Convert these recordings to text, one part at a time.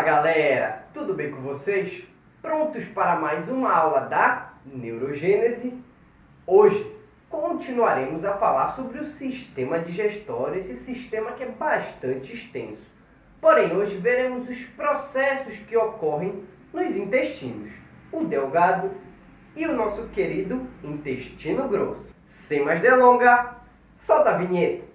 Galera, tudo bem com vocês? Prontos para mais uma aula da neurogênese? Hoje continuaremos a falar sobre o sistema digestório, esse sistema que é bastante extenso. Porém, hoje veremos os processos que ocorrem nos intestinos, o delgado e o nosso querido intestino grosso. Sem mais delongas, solta a vinheta!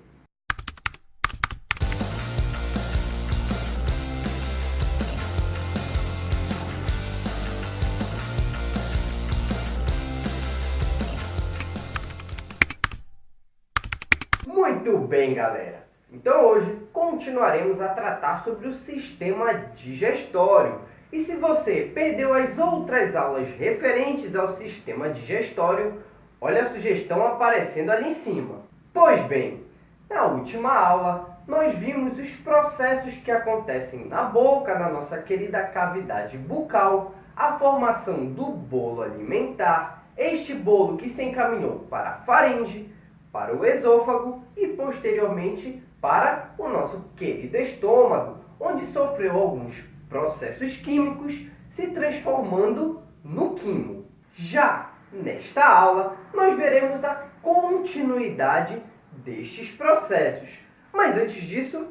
Muito bem, galera! Então hoje continuaremos a tratar sobre o sistema digestório. E se você perdeu as outras aulas referentes ao sistema digestório, olha a sugestão aparecendo ali em cima. Pois bem, na última aula nós vimos os processos que acontecem na boca, na nossa querida cavidade bucal, a formação do bolo alimentar, este bolo que se encaminhou para a faringe, para o esôfago e posteriormente para o nosso querido estômago, onde sofreu alguns processos químicos se transformando no quimo. Já nesta aula nós veremos a continuidade destes processos. Mas antes disso,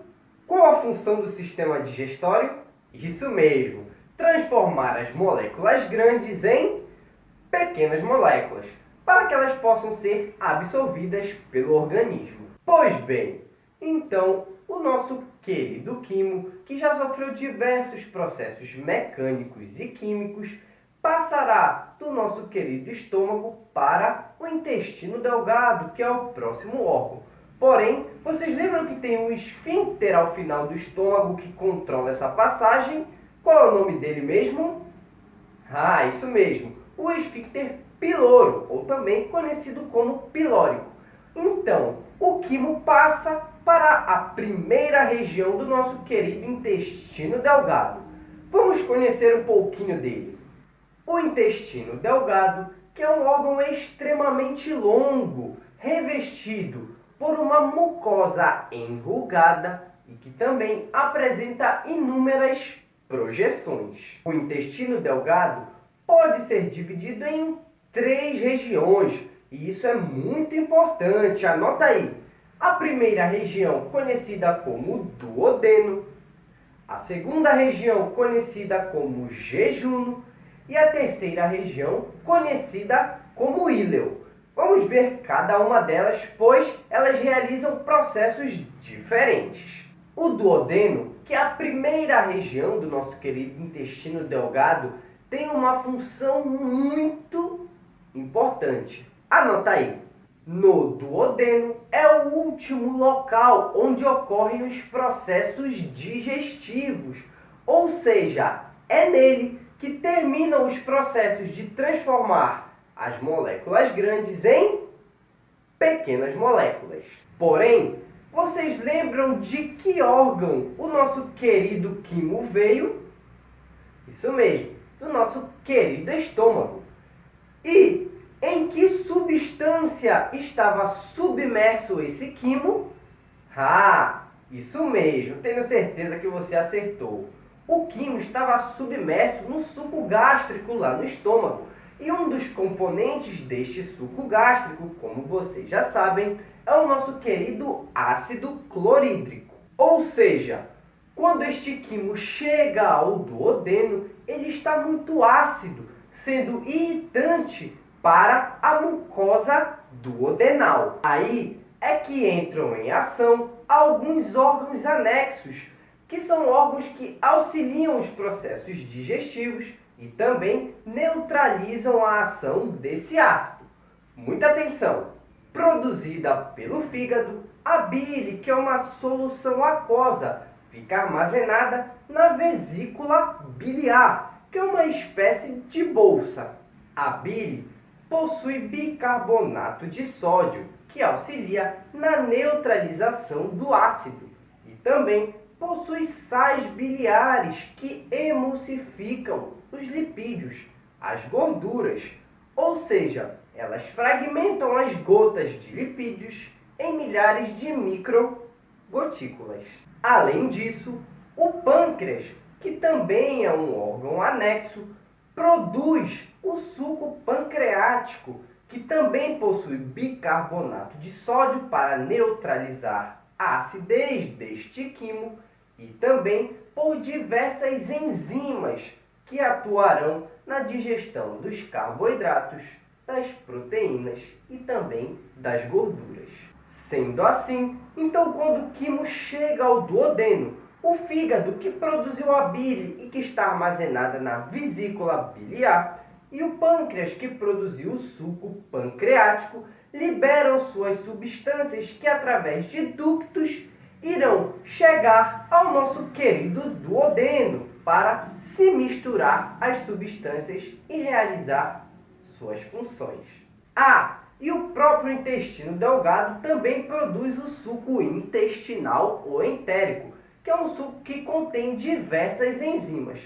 qual a função do sistema digestório? Isso mesmo, transformar as moléculas grandes em pequenas moléculas, para que elas possam ser absorvidas pelo organismo. Pois bem, então o nosso querido quimo, que já sofreu diversos processos mecânicos e químicos, passará do nosso querido estômago para o intestino delgado, que é o próximo órgão. Porém, vocês lembram que tem um esfíncter ao final do estômago que controla essa passagem? Qual é o nome dele mesmo? Ah, isso mesmo, o esfíncter piloro, ou também conhecido como pilórico. Então, o quimo passa para a primeira região do nosso querido intestino delgado. Vamos conhecer um pouquinho dele. O intestino delgado, que é um órgão extremamente longo, revestido por uma mucosa enrugada e que também apresenta inúmeras projeções. O intestino delgado pode ser dividido em 3 regiões, e isso é muito importante, anota aí. A primeira região, conhecida como duodeno, a segunda região, conhecida como jejuno, e a terceira região, conhecida como íleo. Vamos ver cada uma delas, pois elas realizam processos diferentes. O duodeno, que é a primeira região do nosso querido intestino delgado, tem uma função muito importante. Anota aí. No duodeno é o último local onde ocorrem os processos digestivos, ou seja, é nele que terminam os processos de transformar as moléculas grandes em pequenas moléculas. Porém, vocês lembram de que órgão o nosso querido quimo veio? Isso mesmo, do nosso querido estômago. E em que substância estava submerso esse quimo? Ah, isso mesmo, tenho certeza que você acertou. O quimo estava submerso no suco gástrico lá no estômago. E um dos componentes deste suco gástrico, como vocês já sabem, é o nosso querido ácido clorídrico. Ou seja, quando este quimo chega ao duodeno, ele está muito ácido, sendo irritante para a mucosa duodenal. Aí é que entram em ação alguns órgãos anexos, que são órgãos que auxiliam os processos digestivos e também neutralizam a ação desse ácido. Muita atenção! Produzida pelo fígado, a bile, que é uma solução aquosa, fica armazenada na vesícula biliar, que é uma espécie de bolsa. A bile possui bicarbonato de sódio, que auxilia na neutralização do ácido, e também possui sais biliares que emulsificam os lipídios, as gorduras, ou seja, elas fragmentam as gotas de lipídios em milhares de microgotículas. Além disso, o pâncreas que também é um órgão anexo, produz o suco pancreático, que também possui bicarbonato de sódio para neutralizar a acidez deste quimo e também por diversas enzimas que atuarão na digestão dos carboidratos, das proteínas e também das gorduras. Sendo assim, então quando o quimo chega ao duodeno, o fígado, que produziu a bile e que está armazenada na vesícula biliar, e o pâncreas, que produziu o suco pancreático, liberam suas substâncias que, através de ductos, irão chegar ao nosso querido duodeno para se misturar às substâncias e realizar suas funções. E o próprio intestino delgado também produz o suco intestinal ou entérico, que é um suco que contém diversas enzimas,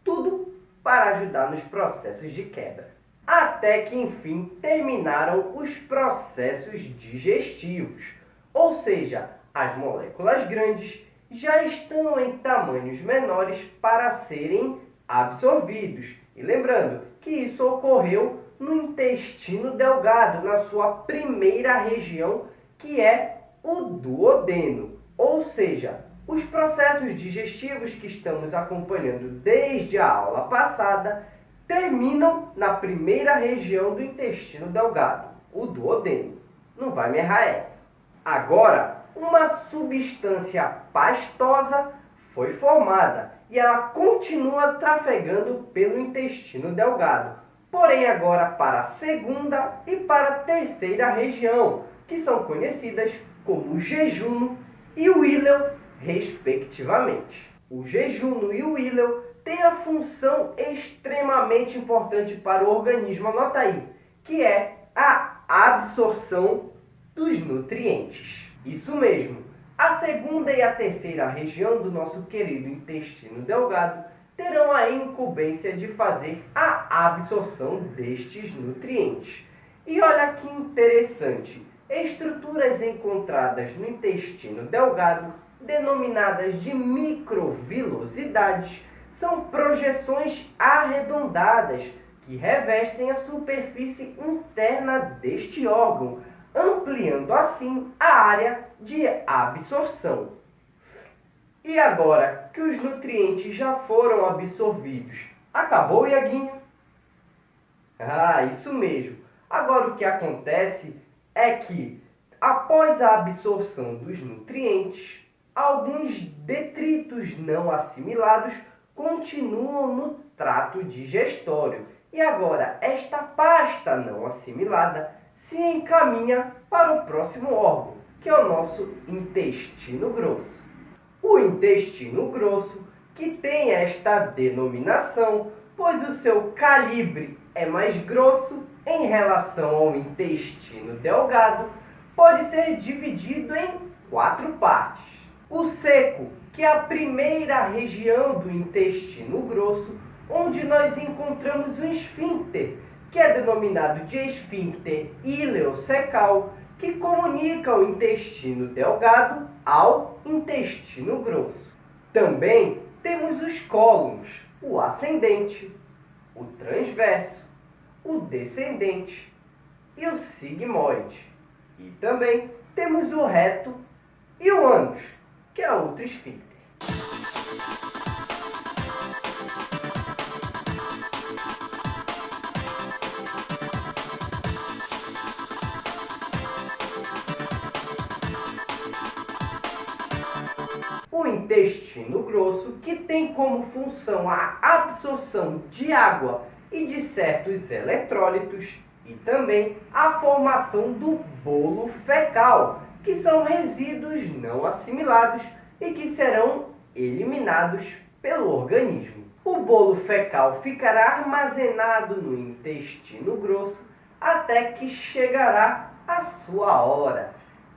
tudo para ajudar nos processos de quebra. Até que, enfim, terminaram os processos digestivos, ou seja, as moléculas grandes já estão em tamanhos menores para serem absorvidos. E lembrando que isso ocorreu no intestino delgado, na sua primeira região, que é o duodeno. Ou seja, os processos digestivos que estamos acompanhando desde a aula passada terminam na primeira região do intestino delgado, o duodeno. Não vai me errar essa. Agora, uma substância pastosa foi formada e ela continua trafegando pelo intestino delgado, porém agora para a segunda e para a terceira região, que são conhecidas como jejuno e o íleo, respectivamente. O jejuno e o íleo têm a função extremamente importante para o organismo, anota aí, que é a absorção dos nutrientes. Isso mesmo, a segunda e a terceira região do nosso querido intestino delgado terão a incumbência de fazer a absorção destes nutrientes. E olha que interessante, estruturas encontradas no intestino delgado, denominadas de microvilosidades, são projeções arredondadas que revestem a superfície interna deste órgão, ampliando assim a área de absorção. E agora que os nutrientes já foram absorvidos, acabou, Iaguinho? Isso mesmo. Agora o que acontece é que, após a absorção dos nutrientes, alguns detritos não assimilados continuam no trato digestório. E agora esta pasta não assimilada se encaminha para o próximo órgão, que é o nosso intestino grosso. O intestino grosso, que tem esta denominação, pois o seu calibre é mais grosso em relação ao intestino delgado, pode ser dividido em 4 partes. O seco, que é a primeira região do intestino grosso, onde nós encontramos o esfíncter, que é denominado de esfíncter ileocecal, que comunica o intestino delgado ao intestino grosso. Também temos os cólons, o ascendente, o transverso, o descendente e o sigmoide. E também temos o reto e o ânus, que é outro esfíncter. O intestino grosso, que tem como função a absorção de água e de certos eletrólitos, e também a formação do bolo fecal, que são resíduos não assimilados e que serão eliminados pelo organismo. O bolo fecal ficará armazenado no intestino grosso até que chegará a sua hora.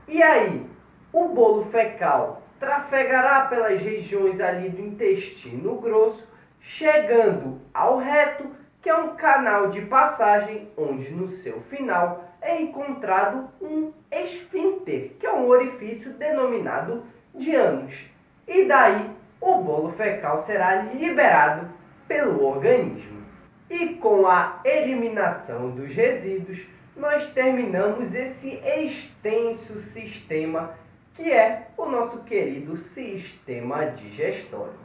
E aí, o bolo fecal trafegará pelas regiões ali do intestino grosso, chegando ao reto, que é um canal de passagem onde no seu final é encontrado um esfíncter, que é um orifício denominado de ânus. E daí o bolo fecal será liberado pelo organismo. E com a eliminação dos resíduos, nós terminamos esse extenso sistema que é o nosso querido sistema digestório.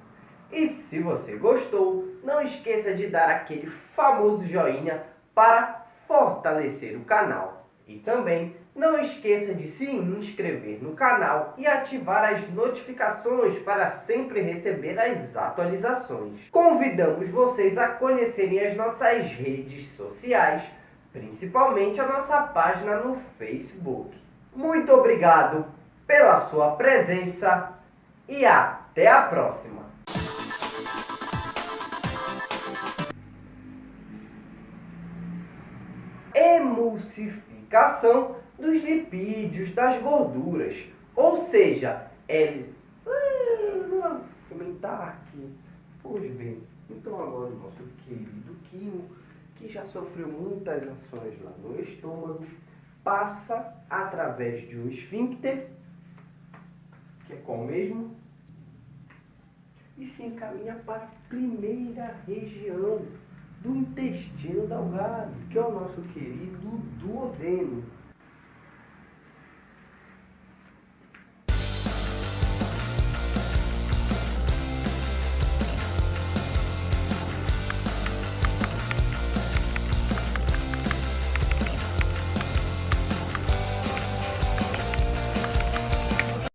E se você gostou, não esqueça de dar aquele famoso joinha para fortalecer o canal. E também não esqueça de se inscrever no canal e ativar as notificações para sempre receber as atualizações. Convidamos vocês a conhecerem as nossas redes sociais, principalmente a nossa página no Facebook. Muito obrigado pela sua presença e até a próxima! Emulsificação dos lipídios, das gorduras, ou seja, comentar aqui. Pois bem, então agora o nosso querido quimo, que já sofreu muitas ações lá no estômago, passa através de um esfíncter, que é qual mesmo? E se encaminha para a primeira região do intestino delgado, que é o nosso querido duodeno.